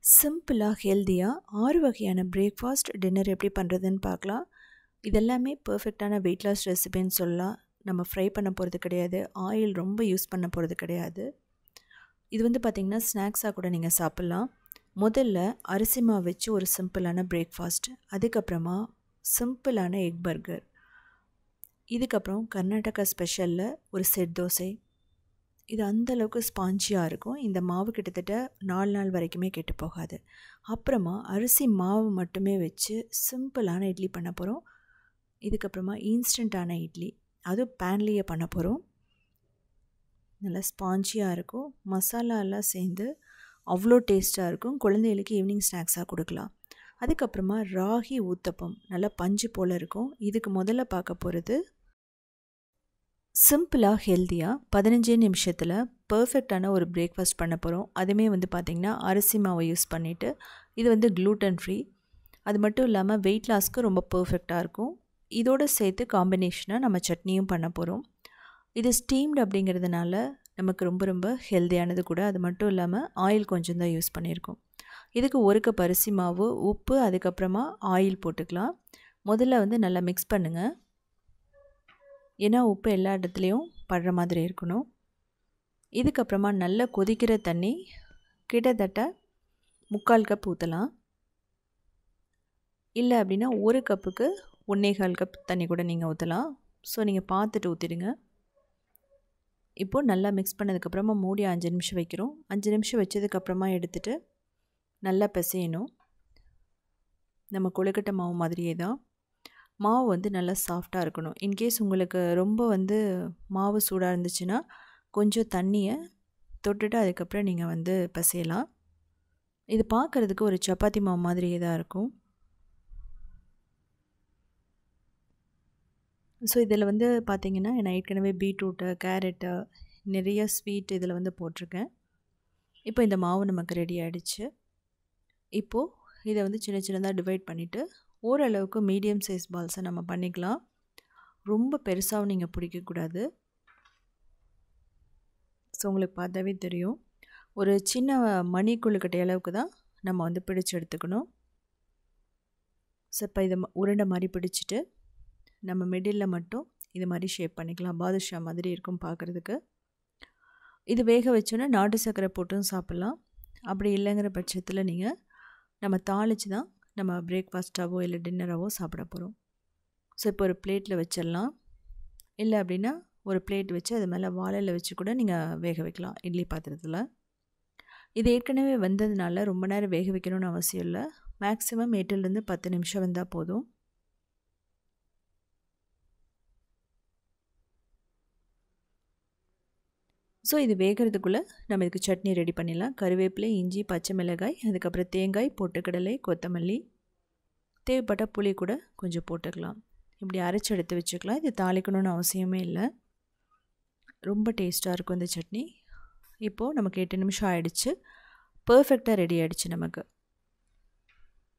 சிம்பிளாக ஹெல்த்தியாக 6 வகையான பிரேக்ஃபாஸ்ட் டின்னர் எப்படி பண்ணுறதுன்னு பார்க்கலாம். இதெல்லாமே பர்ஃபெக்டான வெயிட் லாஸ் ரெசிபின்னு சொல்லலாம். நம்ம ஃப்ரை பண்ண போகிறது கிடையாது, ஆயில் ரொம்ப யூஸ் பண்ண போகிறது கிடையாது. இது பார்த்திங்கன்னா ஸ்நாக்ஸாக கூட நீங்கள் சாப்பிட்லாம். முதல்ல அரிசி மாவு வச்சு ஒரு சிம்பிளான பிரேக்ஃபாஸ்ட், அதுக்கப்புறமா சிம்பிளான எக் பர்கர், இதுக்கப்புறம் கர்நாடகா ஸ்பெஷலில் ஒரு செட் தோசை. இது அந்தளவுக்கு ஸ்பாஞ்சியாக இருக்கும். இந்த மாவு கிட்டத்தட்ட 4 நாள் வரைக்குமே கெட்டு போகாது. அப்புறமா அரிசி மாவு மட்டுமே வச்சு சிம்பிளான இட்லி பண்ண போகிறோம். இதுக்கப்புறமா இன்ஸ்டண்ட்டான இட்லி, அதுவும் பேன்லேயே பண்ண போகிறோம். நல்லா ஸ்பாஞ்சியாக இருக்கும். மசாலாலாம் சேர்ந்து அவ்வளோ டேஸ்ட்டாக இருக்கும். குழந்தைகளுக்கு ஈவினிங் ஸ்நாக்ஸாக கொடுக்கலாம். அதுக்கப்புறமா ராகி ஊத்தப்பம், நல்லா பஞ்சு போல் இருக்கும். இதுக்கு முதல்ல பார்க்க போகிறது சிம்பிளாக ஹெல்த்தியாக 15 நிமிஷத்தில் பர்ஃபெக்டான ஒரு பிரேக்ஃபாஸ்ட் பண்ண போகிறோம். அதுவுமே பார்த்திங்கன்னா அரிசி மாவை யூஸ் பண்ணிவிட்டு, இது க்ளூட்டன் ஃப்ரீ. அது மட்டும் இல்லாமல் வெயிட் லாஸ்க்கு ரொம்ப பர்ஃபெக்டாக இருக்கும். இதோடு சேர்த்து காம்பினேஷனாக நம்ம சட்னியும் பண்ண போகிறோம். இது ஸ்டீம்டு அப்படிங்கிறதுனால நமக்கு ரொம்ப ரொம்ப ஹெல்த்தியானது கூட. அது மட்டும் இல்லாமல் ஆயில் கொஞ்சம் தான் யூஸ் பண்ணியிருக்கோம். இதுக்கு 1 கப் அரிசி மாவு, உப்பு, அதுக்கப்புறமா ஆயில் போட்டுக்கலாம். முதல்ல நல்லா மிக்ஸ் பண்ணுங்கள். ஏன்னா உப்பு எல்லா இடத்துலையும் படுற மாதிரி இருக்கணும். இதுக்கப்புறமா நல்லா கொதிக்கிற தண்ணி கிட்டத்தட்ட 3/4 கப் ஊற்றலாம். இல்லை அப்படின்னா 1 கப்புக்கு 1.25 கப் தண்ணி கூட நீங்கள் ஊற்றலாம். ஸோ நீங்கள் பார்த்துட்டு ஊற்றிடுங்க. இப்போது நல்லா மிக்ஸ் பண்ணதுக்கப்புறமா மூடி 5 நிமிஷம் வைக்கிறோம். 5 நிமிஷம் வச்சதுக்கப்புறமா எடுத்துகிட்டு நல்லா பிசையணும். நம்ம கொழுக்கட்டை மாவு மாதிரியே தான். மாவு நல்லா சாஃப்டாக இருக்கணும். இன்கேஸ் உங்களுக்கு ரொம்ப மாவு சூடாக இருந்துச்சுன்னா கொஞ்சம் தண்ணியை தொட்டுட்டு அதுக்கப்புறம் நீங்கள் பிசையலாம். இது பார்க்குறதுக்கு ஒரு சப்பாத்தி மாவு மாதிரியே தான் இருக்கும். ஸோ இதில் பார்த்திங்கன்னா நான் ஏற்கனவே பீட்ரூட்டு, கேரட்டு, நிறைய ஸ்வீட் இதில் போட்டிருக்கேன். இப்போ இந்த மாவு நமக்கு ரெடி ஆகிடுச்சு. இப்போது இதை சின்ன சின்னதாக டிவைட் பண்ணிவிட்டு ஓரளவுக்கு மீடியம் சைஸ் பால்ஸை நம்ம பண்ணிக்கலாம். ரொம்ப பெருசாகவும் நீங்கள் பிடிக்கக்கூடாது. ஸோ உங்களுக்கு பார்த்தாவே தெரியும், ஒரு சின்ன மணி கொழுக்கட்டை அளவுக்கு தான் நம்ம பிடிச்சி எடுத்துக்கணும். ஸோ இப்போ இதை உருண்டை மாதிரி பிடிச்சிட்டு நம்ம மிடில் மட்டும் இது மாதிரி ஷேப் பண்ணிக்கலாம். பாதுஷா மாதிரி இருக்கும் பார்க்குறதுக்கு. இது வேக வச்சோன்னா நாட்டு சர்க்கரை போட்டும் சாப்பிட்லாம். அப்படி இல்லைங்கிற பட்சத்தில் நீங்கள் நம்ம தாளித்து தான் நம்ம பிரேக்ஃபாஸ்ட்டாவோ இல்லை டின்னராவோ சாப்பிட போகிறோம். ஸோ இப்போ ஒரு பிளேட்டில் வச்சிடலாம். இல்லை அப்படின்னா ஒரு பிளேட் வச்சு அது மேலே வாழையில் வச்சு கூட நீங்கள் வேக வைக்கலாம் இட்லி பாத்திரத்தில். இது ஏற்கனவே வந்ததுனால ரொம்ப நேரம் வேக வைக்கணும்னு அவசியம் இல்லை. மேக்ஸிமம் 8லேருந்து 10 நிமிஷம் வந்தால் போதும். ஸோ இது வேகிறதுக்குள்ளே நம்ம இதுக்கு சட்னி ரெடி பண்ணிடலாம். கருவேப்பிலை, இஞ்சி, பச்சை மிளகாய், அதுக்கப்புறம் தேங்காய், பொட்டுக்கடலை, கொத்தமல்லி, தேவைப்பட்ட புளி கூட கொஞ்சம் போட்டுக்கலாம். இப்படி அரைச்சி எடுத்து வச்சுக்கலாம். இது தாளிக்கணும்னு அவசியமே இல்லை. ரொம்ப டேஸ்ட்டாக இருக்கும் இந்த சட்னி. இப்போது நமக்கு 8 நிமிஷம் ஆகிடுச்சு. பர்ஃபெக்டாக ரெடி ஆகிடுச்சு நமக்கு.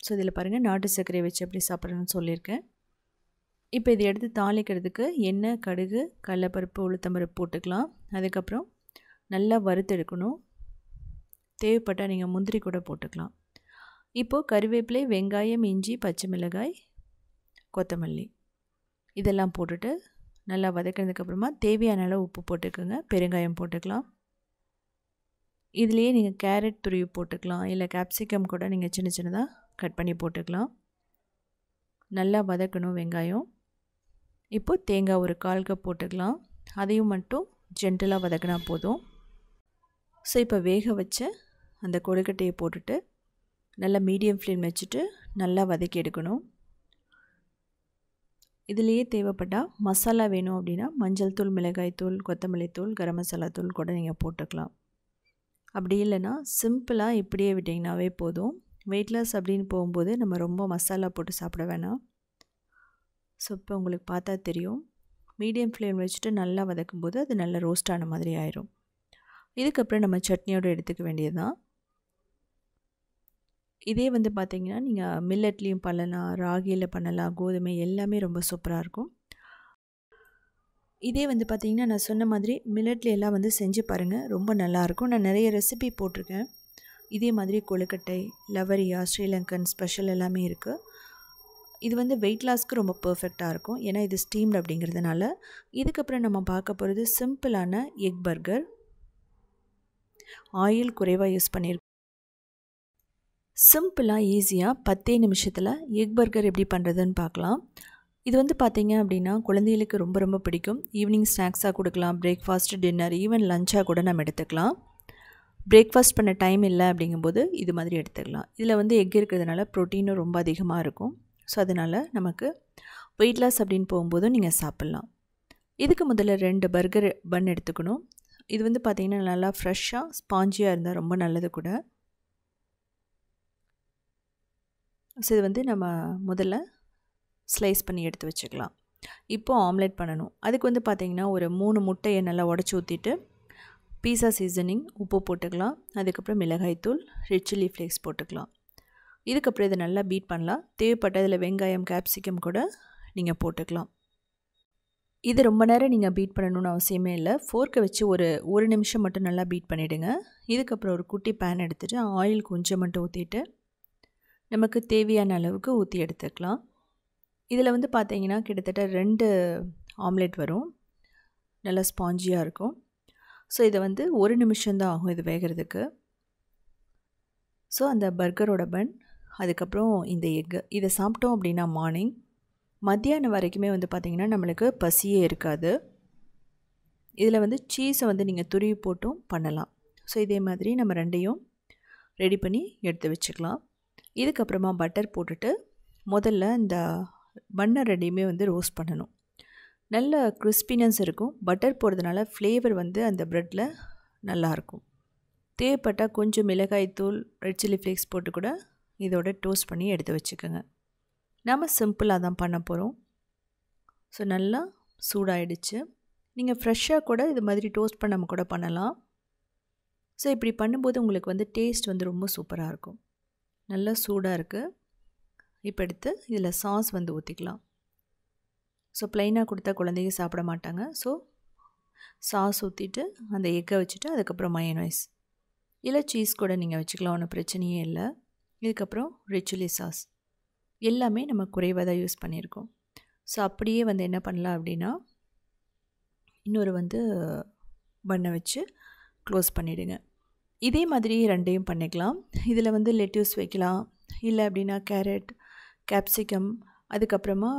ஸோ இதில் பாருங்கள், நாட்டு சர்க்கரையை வச்சு எப்படி சாப்பிட்றேன்னு சொல்லியிருக்கேன். இப்போ இதை எடுத்து தாளிக்கிறதுக்கு எண்ணெய், கடுகு, கடலைப்பருப்பு, உளுத்தம்பருப்பு போட்டுக்கலாம். அதுக்கப்புறம் நல்லா வறுத்தெடுக்கணும். தேவைப்பட்டால் நீங்கள் முந்திரி கூட போட்டுக்கலாம். இப்போது கருவேப்பிலை, வெங்காயம், இஞ்சி, பச்சை மிளகாய், கொத்தமல்லி இதெல்லாம் போட்டுட்டு நல்லா வதக்கினதுக்கப்புறமா தேவையான அளவு உப்பு போட்டுக்கோங்க. பெருங்காயம் போட்டுக்கலாம். இதுலேயே நீங்கள் கேரட் துருவி போட்டுக்கலாம். இல்லை கேப்சிகம் கூட நீங்கள் சின்ன சின்னதாக கட் பண்ணி போட்டுக்கலாம். நல்லா வதக்கணும் வெங்காயம். இப்போது தேங்காய் ஒரு 1/4 கப் போட்டுக்கலாம். அதையும் மட்டும் ஜென்டலாக வதக்கினா போதும். ஸோ இப்போ வேக வச்ச அந்த கொழுக்கட்டையை போட்டுட்டு நல்லா மீடியம் ஃப்ளேம் வச்சுட்டு நல்லா வதக்கி எடுக்கணும். இதுலேயே தேவைப்பட்டால் மசாலா வேணும் அப்படின்னா மஞ்சள் தூள், மிளகாய் தூள், கொத்தமல்லி தூள், கரம் மசாலா தூள் கூட நீங்கள் போட்டுக்கலாம். அப்படி இல்லைன்னா சிம்பிளாக இப்படியே விட்டிங்கனாவே போதும். வெயிட் லாஸ் அப்படின்னு போகும்போது நம்ம ரொம்ப மசாலா போட்டு சாப்பிட வேணாம். ஸோ இப்போ உங்களுக்கு பார்த்தா தெரியும், மீடியம் ஃப்ளேம் வச்சுட்டு நல்லா வதக்கும்போது அது நல்லா ரோஸ்ட் ஆன மாதிரி ஆயிரும். இதுக்கப்புறம் நம்ம சட்னியோடு எடுத்துக்க வேண்டியது தான். இதே பார்த்திங்கன்னா நீங்கள் மில்லட்லேயும் பண்ணலாம், ராகியில் பண்ணலாம், கோதுமை எல்லாமே ரொம்ப சூப்பராக இருக்கும். இதே பார்த்திங்கன்னா நான் சொன்ன மாதிரி மில்லட்ல எல்லாம் செஞ்சு பாருங்கள், ரொம்ப நல்லாயிருக்கும். நான் நிறைய ரெசிபி போட்டிருக்கேன். இதே மாதிரி கொழுக்கட்டை, லவரியா, ஸ்ரீலங்கன் ஸ்பெஷல் எல்லாமே இருக்குது. இது வந்து வெயிட் லாஸ்க்கு ரொம்ப பர்ஃபெக்டாக இருக்கும். ஏன்னா இது ஸ்டீம்டு அப்படிங்கிறதுனால. இதுக்கப்புறம் நம்ம பார்க்க போகிறது சிம்பிளான எக் பர்கர். ஆயில் குறைவாக யூஸ் பண்ணியிருக்கோம். சிம்பிளாக ஈஸியாக 10 நிமிஷத்தில் எக் பர்கர் எப்படி பண்ணுறதுன்னு பார்க்கலாம். இது வந்து பார்த்திங்க அப்படின்னா குழந்தைகளுக்கு ரொம்ப ரொம்ப பிடிக்கும். ஈவினிங் ஸ்நாக்ஸாக கொடுக்கலாம், பிரேக்ஃபாஸ்ட், டின்னர், ஈவன் லஞ்சாக கூட நம்ம எடுத்துக்கலாம். பிரேக்ஃபாஸ்ட் பண்ண டைம் இல்லை அப்படிங்கும்போது இது மாதிரி எடுத்துக்கலாம். இதில் வந்து எக் இருக்கிறதுனால ப்ரோட்டீனும் ரொம்ப அதிகமாக இருக்கும். ஸோ அதனால் நமக்கு வெயிட் லாஸ் அப்படின்னு போகும்போது நீங்கள் சாப்பிட்லாம். இதுக்கு முதல்ல 2 பர்கர் பன் எடுத்துக்கணும். இது வந்து பார்த்திங்கன்னா நல்லா ஃப்ரெஷ்ஷாக ஸ்பாஞ்சியாக இருந்தால் ரொம்ப நல்லது கூட. ஸோ இது வந்து நம்ம முதல்ல ஸ்லைஸ் பண்ணி எடுத்து வச்சுக்கலாம். இப்போது ஆம்லெட் பண்ணணும். அதுக்கு வந்து பார்த்திங்கன்னா ஒரு 3 முட்டையை நல்லா உடச்சி ஊற்றிட்டு பீஸா சீசனிங், உப்பு போட்டுக்கலாம். அதுக்கப்புறம் மிளகாய்த்தூள், ரெட் சில்லி ஃப்ளேக்ஸ் போட்டுக்கலாம். இதுக்கப்புறம் இதை நல்லா பீட் பண்ணலாம். தேவைப்பட்ட இதில் வெங்காயம், கேப்சிகம் கூட நீங்கள் போட்டுக்கலாம். இது ரொம்ப நேரம் நீங்கள் பீட் பண்ணணும்னு அவசியமே இல்லை. ஃபோர்க்கை வச்சு ஒரு நிமிஷம் மட்டும் நல்லா பீட் பண்ணிவிடுங்க. இதுக்கப்புறம் ஒரு குட்டி பேன் எடுத்துகிட்டு ஆயில் கொஞ்சம் மட்டும் ஊற்றிட்டு நமக்கு தேவையான அளவுக்கு ஊற்றி எடுத்துக்கலாம். இதில் வந்து பார்த்திங்கன்னா கிட்டத்தட்ட 2 ஆம்லெட் வரும். நல்லா ஸ்பாஞ்சியாக இருக்கும். ஸோ இதை வந்து 1 நிமிஷம்தான் ஆகும் இது வேகிறதுக்கு. ஸோ அந்த பர்கரோட பன், அதுக்கப்புறம் இந்த எக்கு, இதை சாப்பிட்டோம் அப்படின்னா மார்னிங் மத்தியானம் வரைக்குமே வந்து பார்த்திங்கன்னா நம்மளுக்கு பசியே இருக்காது. இதில் வந்து சீஸை வந்து நீங்கள் துருவி போட்டும் பண்ணலாம். ஸோ இதே மாதிரி நம்ம 2ஐயும் ரெடி பண்ணி எடுத்து வச்சுக்கலாம். இதுக்கப்புறமா பட்டர் போட்டுட்டு முதல்ல இந்த பன்னை 2ஐயுமே வந்து ரோஸ்ட் பண்ணணும். நல்ல கிறிஸ்பினஸ் இருக்கும். பட்டர் போடுறதுனால ஃப்ளேவர் வந்து அந்த ப்ரெட்டில் நல்லாயிருக்கும். தேவைப்பட்டால் கொஞ்சம் மிளகாய்த்தூள், ரெட் சில்லி ஃப்ளேக்ஸ் போட்டு கூட இதோட டோஸ்ட் பண்ணி எடுத்து வச்சுக்கோங்க. நம்ம சிம்பிளாக தான் பண்ண போகிறோம். ஸோ நல்லா சூடாயிடுச்சு. நீங்கள் ஃப்ரெஷ்ஷாக கூட இது மாதிரி டோஸ்ட் பண்ணாமல் கூட பண்ணலாம். ஸோ இப்படி பண்ணும்போது உங்களுக்கு வந்து டேஸ்ட் வந்து ரொம்ப சூப்பராக இருக்கும். நல்லா சூடாக இருக்குது. இப்போ எடுத்து இதில் சாஸ் வந்து ஊற்றிக்கலாம். ஸோ ப்ளைனாக கொடுத்தா குழந்தைங்க சாப்பிட மாட்டாங்க. ஸோ சாஸ் ஊற்றிட்டு அந்த எக்கை வச்சுட்டு அதுக்கப்புறம் மயோனைஸ் இல்லை சீஸ் கூட நீங்கள் வச்சுக்கலாம், ஒன்றும் பிரச்சனையே இல்லை. இதுக்கப்புறம் ரெட் சில்லி சாஸ் எல்லாமே நம்ம குறைவாக தான் யூஸ் பண்ணியிருக்கோம். ஸோ அப்படியே வந்து என்ன பண்ணலாம் அப்படின்னா இன்னொரு வந்து பண்ணை வச்சு க்ளோஸ் பண்ணிவிடுங்க. இதே மாதிரி 2ஐயும் பண்ணிக்கலாம். இதில் வந்து லெட்யூஸ் வைக்கலாம், இல்லை அப்படின்னா கேரட், கேப்சிகம், அதுக்கப்புறமா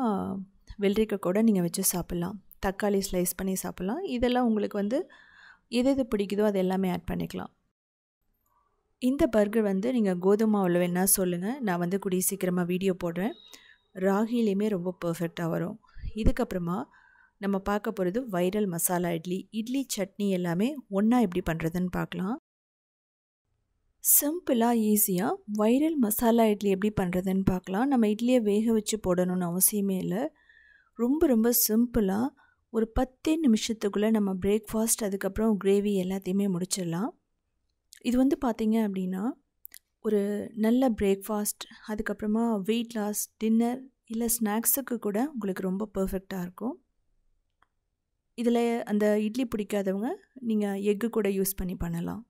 வெள்ளரிக்காய் கூட நீங்கள் வச்சு சாப்பிட்லாம். தக்காளி ஸ்லைஸ் பண்ணி சாப்பிட்லாம். இதெல்லாம் உங்களுக்கு வந்து எது பிடிக்குதோ அது எல்லாமே ஆட் பண்ணிக்கலாம். இந்த பர்கர் வந்து நீங்கள் கோதுமை மாவில் வேணால் சொல்லுங்கள், நான் வந்து கூடிய சீக்கிரமாக வீடியோ போடுறேன். ராகிலையுமே ரொம்ப பர்ஃபெக்டாக வரும். இதுக்கப்புறமா நம்ம பார்க்க போகிறது வைரல் மசாலா இட்லி. இட்லி சட்னி எல்லாமே ஒன்றா எப்படி பண்ணுறதுன்னு பார்க்கலாம். சிம்பிளாக ஈஸியாக வைரல் மசாலா இட்லி எப்படி பண்ணுறதுன்னு பார்க்கலாம். நம்ம இட்லியை வேக வச்சு போடணும்னு அவசியமே இல்லை. ரொம்ப ரொம்ப சிம்பிளாக ஒரு 10 நிமிஷத்துக்குள்ளே நம்ம பிரேக்ஃபாஸ்ட், அதுக்கப்புறம் கிரேவி எல்லாத்தையுமே முடிச்சிடலாம். இது வந்து பார்த்திங்க அப்படின்னா ஒரு நல்ல பிரேக்ஃபாஸ்ட், அதுக்கப்புறமா வெயிட் லாஸ், டின்னர் இல்லை ஸ்நாக்ஸுக்கு கூட உங்களுக்கு ரொம்ப பர்ஃபெக்டாக இருக்கும். இதில் அந்த இட்லி பிடிக்காதவங்க நீங்கள் எக்கு கூட யூஸ் பண்ணி பண்ணலாம்.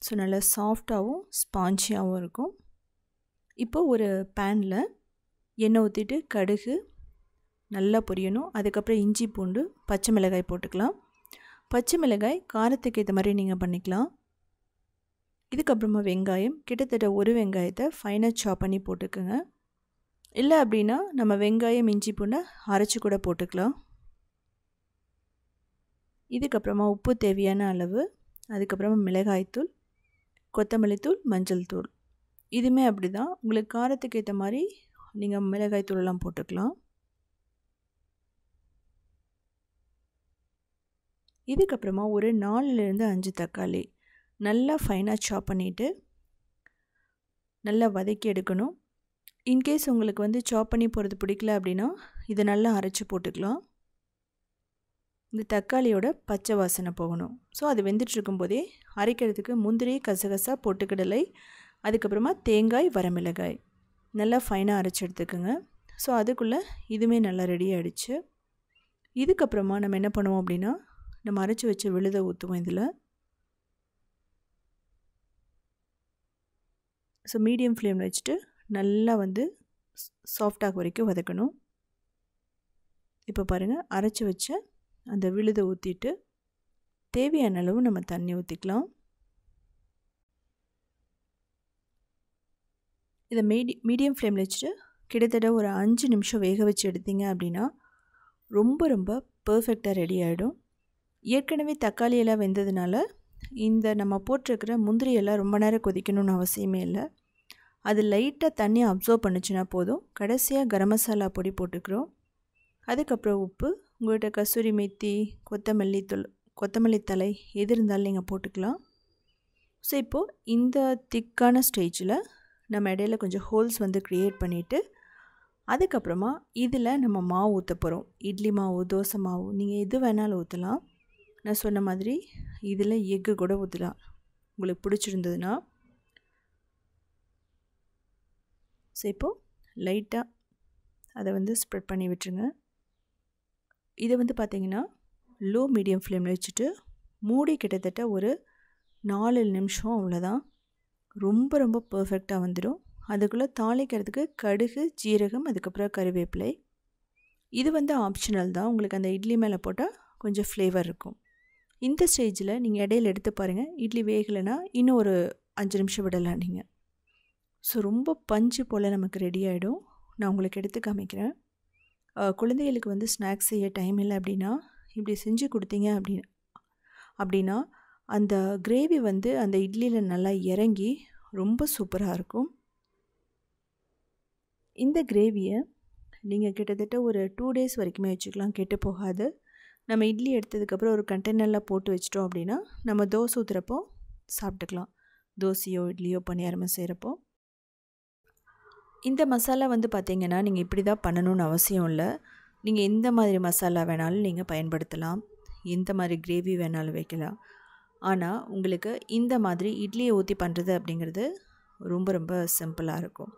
ஸோ நல்லா சாஃப்டாகவும் ஸ்பாஞ்சியாகவும் இருக்கும். இப்போது ஒரு பேனில் எண்ணெய் ஊற்றிட்டு கடுகு நல்லா பொரியணும். அதுக்கப்புறம் இஞ்சி, பூண்டு, பச்சை மிளகாய் போட்டுக்கலாம். பச்சை மிளகாய் காரத்துக்கு ஏற்ற மாதிரி நீங்கள் பண்ணிக்கலாம். இதுக்கப்புறமா வெங்காயம், கிட்டத்தட்ட ஒரு வெங்காயத்தை ஃபைனாக சாப் பண்ணி போட்டுக்கோங்க. இல்லை அப்படின்னா நம்ம வெங்காயம், இஞ்சி, பூண்டை அரைச்சி கூட போட்டுக்கலாம். இதுக்கப்புறமா உப்பு தேவையான அளவு, அதுக்கப்புறமா மிளகாய்த்தூள், கொத்தமல்லி தூள், மஞ்சள் தூள். இதுவுமே அப்படி தான், உங்களுக்கு காரத்துக்கு ஏற்ற மாதிரி நீங்கள் மிளகாய்த்தூளெல்லாம் போட்டுக்கலாம். இதுக்கப்புறமா ஒரு 4லேருந்து 5 தக்காளி நல்லா ஃபைனாக சாப் பண்ணிவிட்டு நல்லா வதக்கி எடுக்கணும். இன்கேஸ் உங்களுக்கு வந்து சாப் பண்ணி போகிறது பிடிக்கல அப்படின்னா இதை நல்லா அரைச்சி போட்டுக்கலாம். இந்த தக்காளியோட பச்சை வாசனை போகணும். ஸோ அது வெந்துட்டுருக்கும்போதே அரைக்கிறதுக்கு முந்திரி, கசகசா, பொட்டுக்கடலை, அதுக்கப்புறமா தேங்காய், வரமிளகாய் நல்லா ஃபைனாக அரைச்சி எடுத்துக்கோங்க. ஸோ அதுக்குள்ளே இதுவுமே நல்லா ரெடி ஆகிடுச்சு. இதுக்கப்புறமா நம்ம என்ன பண்ணுவோம் அப்படின்னா நம்ம அரைச்சி வச்ச விழுதை ஊற்றுவோம். இதில் ஸோ மீடியம் ஃப்ளேமில் வச்சுட்டு நல்லா வந்து சாஃப்டாக வரைக்கும் வதக்கணும். இப்போ பாருங்கள், அரைச்சி வச்ச அந்த விழுதை ஊற்றிட்டு தேவையான அளவு நம்ம தண்ணி ஊற்றிக்கலாம். இதை மீடியம் ஃப்ளேமில் வச்சுட்டு கிட்டத்தட்ட ஒரு 5 நிமிஷம் வேக வச்சு எடுத்தீங்க அப்படின்னா ரொம்ப ரொம்ப பர்ஃபெக்டாக ரெடி ஆகிடும். ஏற்கனவே தக்காளி எல்லாம் வெந்ததுனால இந்த நம்ம போட்டிருக்கிற முந்திரியெல்லாம் ரொம்ப நேரம் கொதிக்கணும்னு அவசியமே இல்லை. அது லைட்டாக தண்ணி அப்சர்வ் பண்ணிச்சுன்னா போதும். கடைசியாக கரம் மசாலா பொடி போட்டுக்கிறோம். அதுக்கப்புறம் உப்பு, உங்கள்கிட்ட கசூரி மேத்தி, கொத்தமல்லி தழை எது இருந்தாலும் நீங்கள் போட்டுக்கலாம். ஸோ இப்போது இந்த திக்கான ஸ்டேஜில் நம்ம இடையில கொஞ்சம் ஹோல்ஸ் வந்து க்ரியேட் பண்ணிவிட்டு அதுக்கப்புறமா இதில் நம்ம மாவு ஊற்ற போகிறோம். இட்லி மாவு, தோசை மாவு, நீங்கள் எது வேணாலும் ஊற்றலாம். நான் சொன்ன மாதிரி இதில் எக்கு கூட ஊற்றலாம் உங்களுக்கு பிடிச்சிருந்ததுன்னா. ஸோ இப்போது லைட்டாக அதை வந்து ஸ்ப்ரெட் பண்ணி விட்டுருங்க. இதை வந்து பார்த்திங்கன்னா லோ மீடியம் ஃப்ளேமில் வச்சுட்டு மூடி கிட்டத்தட்ட ஒரு 4 நிமிஷம் அவ்வளோதான். ரொம்ப ரொம்ப பர்ஃபெக்டாக வந்துடும். அதுக்குள்ளே தாளிக்கிறதுக்கு கடுகு, ஜீரகம், அதுக்கப்புறம் கருவேப்பிலை. இது வந்து ஆப்ஷனல் தான். உங்களுக்கு அந்த இட்லி மேலே போட்டால் கொஞ்சம் ஃப்ளேவர் இருக்கும். இந்த ஸ்டேஜில் நீங்கள் இடையில எடுத்து பாருங்கள். இட்லி வேகலைன்னா இன்னும் ஒரு 5 நிமிஷம் விடலாம் நீங்கள். ஸோ ரொம்ப பஞ்சு போல் நமக்கு ரெடி ஆகிடும். நான் உங்களுக்கு எடுத்து காமிக்கிறேன். குழந்தைகளுக்கு வந்து ஸ்நாக்ஸ் செய்ய டைம் இல்லை அப்படின்னா இப்படி செஞ்சு கொடுத்தீங்க அப்படின்னா அந்த கிரேவி வந்து அந்த இட்லியில் நல்லா இறங்கி ரொம்ப சூப்பராக இருக்கும். இந்த கிரேவியை நீங்கள் கிட்டத்தட்ட ஒரு 2 டேஸ் வரைக்குமே வச்சுக்கலாம், கெட்டு போகாது. நம்ம இட்லி எடுத்ததுக்கப்புறம் ஒரு கண்டெய்னரில் போட்டு வச்சிட்டோம் அப்படின்னா நம்ம தோசை ஊற்றுறப்போ சாப்பிட்டுக்கலாம். தோசையோ இட்லியோ பணியாரமோ செய்கிறப்போ. இந்த மசாலா வந்து பார்த்திங்கன்னா நீங்கள் இப்படி தான் பண்ணணும்னு அவசியம் இல்லை. நீங்கள் எந்த மாதிரி மசாலா வேணாலும் நீங்கள் பயன்படுத்தலாம். எந்த மாதிரி கிரேவி வேணாலும் வைக்கலாம். ஆனால் உங்களுக்கு இந்த மாதிரி இட்லியை ஊற்றி பண்ணுறது அப்படிங்கிறது ரொம்ப ரொம்ப சிம்பிளாக இருக்கும்.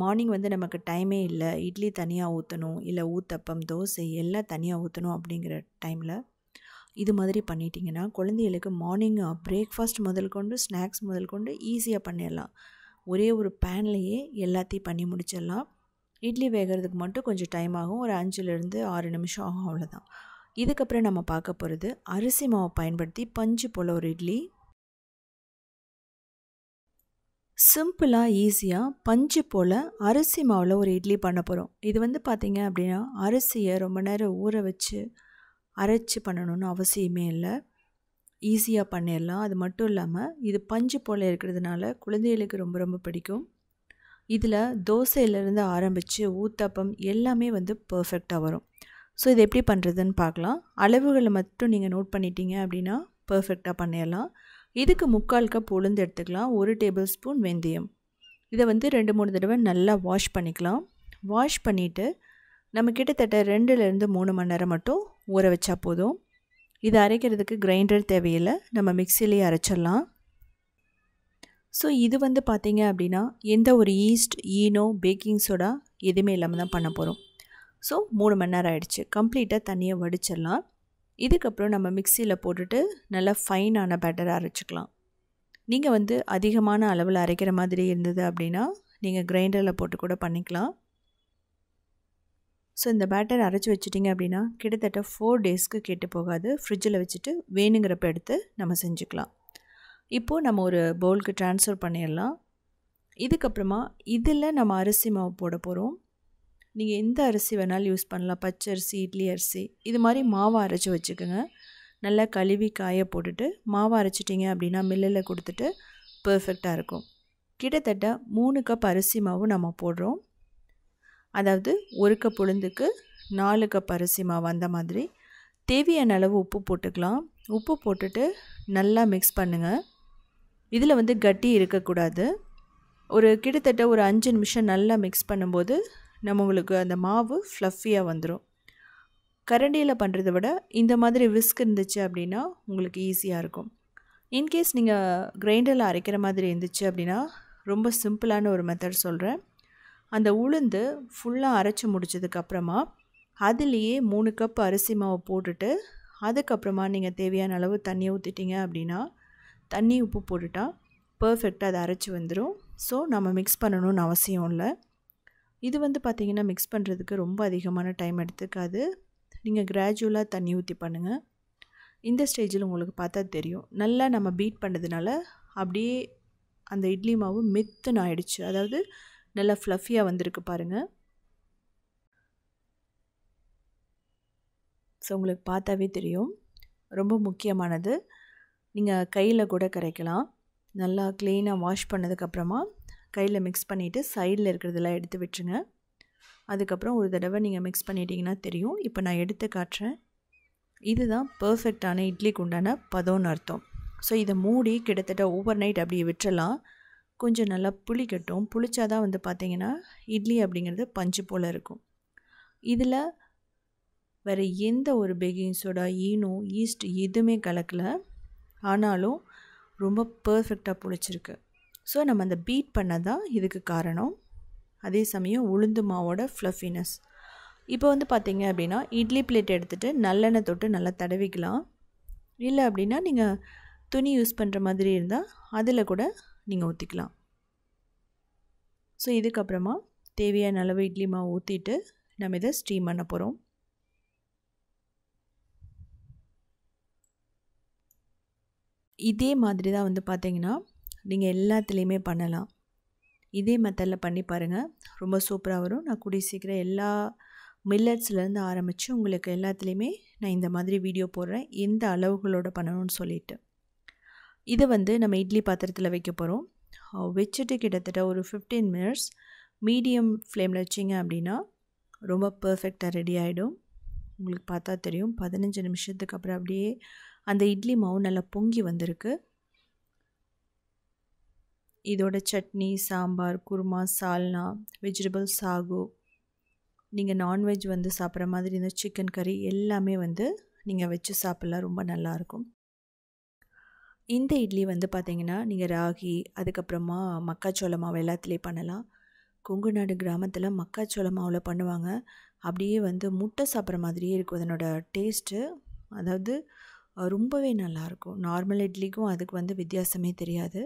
மார்னிங் வந்து நமக்கு டைமே இல்லை, இட்லி தனியாக ஊற்றணும், இல்லை ஊத்தப்பம், தோசை எல்லாம் தனியாக ஊற்றணும் அப்படிங்கிற டைமில் இது மாதிரி பண்ணிட்டீங்கன்னா குழந்தைகளுக்கு மார்னிங் பிரேக்ஃபாஸ்ட் முதல் கொண்டு ஸ்நாக்ஸ் முதல் கொண்டு ஈஸியாக பண்ணிடலாம். ஒரே ஒரு பேன்லேயே எல்லாத்தையும் பண்ணி முடிச்சிடலாம். இட்லி வேகிறதுக்கு மட்டும் கொஞ்சம் டைம் ஆகும். ஒரு 5லேருந்து 6 நிமிஷம் ஆகும், அவ்வளோதான். இதுக்கப்புறம் நம்ம பார்க்க போகிறது அரிசி மாவை பயன்படுத்தி பஞ்சு போல் ஒரு இட்லி. சிம்பிளாக ஈஸியாக பஞ்சு போல் அரிசி மாவில் ஒரு இட்லி பண்ண போகிறோம். இது வந்து பார்த்திங்க அப்படின்னா அரிசியை ரொம்ப நேரம் ஊற வச்சு அரைச்சி பண்ணணும்னு அவசியமே இல்லை. ஈஸியாக பண்ணிடலாம். அது மட்டும் இல்லாமல் இது பஞ்சு போல் இருக்கிறதுனால குழந்தைகளுக்கு ரொம்ப ரொம்ப பிடிக்கும். இதில் தோசையிலேருந்து ஆரம்பித்து ஊத்தப்பம் எல்லாமே வந்து பர்ஃபெக்டாக வரும். ஸோ இது எப்படி பண்ணுறதுன்னு பார்க்கலாம். அளவுகளை மட்டும் நீங்கள் நோட் பண்ணிட்டீங்க அப்படின்னா பர்ஃபெக்டாக பண்ணிடலாம். இதுக்கு 3/4 கப் உளுந்து எடுத்துக்கலாம். 1 டேபிள் ஸ்பூன் வெந்தயம். இதை வந்து 2-3 தடவை நல்லா வாஷ் பண்ணிக்கலாம். வாஷ் பண்ணிவிட்டு நம்ம கிட்டத்தட்ட 2லேருந்து 3 மணி நேரம் மட்டும் ஊற வச்சா போதும். இதை அரைக்கிறதுக்கு கிரைண்டர் தேவையில்லை, நம்ம மிக்சிலேயே அரைச்சிடலாம். ஸோ இது வந்து பார்த்திங்க அப்படின்னா எந்த ஒரு ஈஸ்ட், ஈனோ, பேக்கிங் சோடா எதுவுமே இல்லாமல் தான் பண்ண போகிறோம். ஸோ 3 மணி நேரம் ஆகிடுச்சு. கம்ப்ளீட்டாக தண்ணியை வடிச்சிடலாம். இதுக்கப்புறம் நம்ம மிக்சியில் போட்டுட்டு நல்லா ஃபைனான பேட்டரை அரைச்சிக்கலாம். நீங்கள் வந்து அதிகமான அளவில் அரைக்கிற மாதிரி இருந்தது அப்படின்னா நீங்கள் கிரைண்டரில் போட்டு கூட பண்ணிக்கலாம். ஸோ இந்த பேட்டர் அரைச்சி வச்சிட்டிங்க அப்படின்னா கிட்டத்தட்ட 4 டேஸ்க்கு கெட்டு போகாது. ஃப்ரிட்ஜில் வச்சுட்டு வேணுங்கிறப்ப எடுத்து நம்ம செஞ்சுக்கலாம். இப்போது நம்ம ஒரு பவுலுக்கு ட்ரான்ஸ்ஃபர் பண்ணிடலாம். இதுக்கப்புறமா இதில் நம்ம அரிசி மாவு போட போகிறோம். நீங்கள் எந்த அரிசி வேணாலும் யூஸ் பண்ணலாம். பச்சரிசி, இட்லி அரிசி, இது மாதிரி மாவை அரைச்சி வச்சுக்கோங்க. நல்லா கழுவி காய போட்டுட்டு மாவை அரைச்சிட்டிங்க அப்படின்னா மில்லில் கொடுத்துட்டு பர்ஃபெக்டாக இருக்கும். கிட்டத்தட்ட 3 கப் அரிசி மாவு நம்ம போடுறோம். அதாவது 1 கப் உளுந்துக்கு 4 கப் அரிசி மாவு, அந்த மாதிரி. தேவையான அளவு உப்பு போட்டுக்கலாம். உப்பு போட்டுட்டு நல்லா மிக்ஸ் பண்ணுங்கள். இதில் வந்து கட்டி இருக்கக்கூடாது. கிட்டத்தட்ட ஒரு 5 நிமிஷம் நல்லா மிக்ஸ் பண்ணும்போது நம்மளுக்கு அந்த மாவு ஃப்ளஃபியாக வந்துடும். கரண்டியில் பண்ணுறதை விட இந்த மாதிரி விஸ்க் இருந்துச்சு அப்படின்னா உங்களுக்கு ஈஸியாக இருக்கும். இன்கேஸ் நீங்கள் கிரைண்டரில் அரைக்கிற மாதிரி இருந்துச்சு அப்படின்னா ரொம்ப சிம்பிளான ஒரு மெத்தட் சொல்கிறேன். அந்த உளுந்து ஃபுல்லாக அரைச்சி முடிச்சதுக்கப்புறமா அதுலேயே 3 கப் அரிசி மாவு போட்டுட்டு அதுக்கப்புறமா நீங்கள் தேவையான அளவு தண்ணி ஊற்றிட்டீங்க அப்படின்னா தண்ணி உப்பு போட்டுட்டா பர்ஃபெக்டாக அதை அரைச்சி வந்துடும். ஸோ நம்ம மிக்ஸ் பண்ணணும்னு அவசியம் இல்லை. இது வந்து பார்த்திங்கன்னா மிக்ஸ் பண்ணுறதுக்கு ரொம்ப அதிகமான டைம் எடுத்துக்காது. நீங்கள் கிராஜுவலாக தண்ணி ஊற்றி பண்ணுங்கள். இந்த ஸ்டேஜில் உங்களுக்கு பார்த்தா தெரியும், நல்லா நம்ம பீட் பண்ணதுனால அப்படியே அந்த இட்லி மாவு மெத்துன்னு ஆயிடுச்சு. அதாவது நல்லா ஃப்ளஃபியாக வந்திருக்கு பாருங்கள். ஸோ உங்களுக்கு பார்த்தாவே தெரியும். ரொம்ப முக்கியமானது, நீங்கள் கையில் கூட கரைக்கலாம். நல்லா க்ளீனாக வாஷ் பண்ணதுக்கப்புறமா கையில் மிக்ஸ் பண்ணிவிட்டு சைடில் இருக்கிறதெல்லாம் எடுத்து விட்டுருங்க. அதுக்கப்புறம் ஒரு தடவை நீங்கள் மிக்ஸ் பண்ணிட்டீங்கன்னா தெரியும். இப்போ நான் எடுத்து காட்டுறேன். இதுதான் பர்ஃபெக்டான இட்லிக்கு உண்டான பதம்னு அர்த்தம். ஸோ இதை மூடி கிட்டத்தட்ட ஓவர் நைட் அப்படியே விட்டுறலாம். கொஞ்சம் நல்லா புளிக்கட்டும். புளிச்சாதான் வந்து பார்த்திங்கன்னா இட்லி அப்படிங்கிறது பஞ்சு போல் இருக்கும். இதில் வேறு எந்த ஒரு பேக்கிங் சோடா, ஈனோ, ஈஸ்ட் எதுவுமே கலக்கலை. ஆனாலும் ரொம்ப பர்ஃபெக்டாக புளிச்சிருக்கு. ஸோ நம்ம அந்த பீட் பண்ணதான் இதுக்கு காரணம். அதே சமயம் உளுந்து மாவோட ஃப்ளஃபினஸ். இப்போ வந்து பார்த்திங்க அப்படின்னா இட்லி பிளேட் எடுத்துகிட்டு நல்லெண்ணெய் தொட்டு நல்லா தடவிக்கலாம். இல்லை அப்படின்னா நீங்கள் துணி யூஸ் பண்ணுற மாதிரி இருந்தால் அதில் கூட நீங்கள் ஊற்றிக்கலாம். ஸோ இதுக்கப்புறமா தேவையான அளவு இட்லி மாவு ஊற்றிட்டு நம்ம இதை ஸ்டீம் பண்ண போகிறோம். இதே மாதிரி தான் வந்து பார்த்திங்கன்னா நீங்கள் எல்லாத்துலேயுமே பண்ணலாம். இதே மெத்தடில் பண்ணி பாருங்கள், ரொம்ப சூப்பராக வரும். நான் கூடிய சீக்கிரம் எல்லா மில்லட்ஸ்லேருந்து ஆரம்பித்து உங்களுக்கு எல்லாத்துலேயுமே நான் இந்த மாதிரி வீடியோ போடுறேன், எந்த அளவுகளோடு பண்ணணும்னு சொல்லிவிட்டு. இதை வந்து நம்ம இட்லி பாத்திரத்தில் வைக்க போகிறோம். வச்சுட்டு கிட்டத்தட்ட ஒரு 15 மினிட்ஸ் மீடியம் ஃப்ளேமில் வச்சிங்க அப்படின்னா ரொம்ப பர்ஃபெக்டாக ரெடி ஆகிடும். உங்களுக்கு பார்த்தா தெரியும், 15 நிமிஷத்துக்கு அப்புறம் அப்படியே அந்த இட்லி மாவு நல்லா பொங்கி வந்திருக்கு. இதோட சட்னி, சாம்பார், குருமா, சால்னா, வெஜிடபிள் சாகு, நீங்கள் நான்வெஜ் வந்து சாப்பிட்ற மாதிரி இந்த சிக்கன் கறி எல்லாமே வந்து நீங்கள் வச்சு சாப்பிட்லாம். ரொம்ப நல்லாயிருக்கும். இந்த இட்லி வந்து பார்த்திங்கன்னா நீங்கள் ராகி, அதுக்கப்புறமா மக்காச்சோள மாவு எல்லாத்துலேயும் பண்ணலாம். கொங்கு நாடு கிராமத்தில் மக்காச்சோள மாவில் பண்ணுவாங்க. அப்படியே வந்து முட்டை சாப்பிட்ற மாதிரியே இருக்கும் அதனோட டேஸ்ட்டு. அதாவது ரொம்பவே நல்லாயிருக்கும். நார்மல் இட்லிக்கும் அதுக்கு வந்து வித்தியாசமே தெரியாது.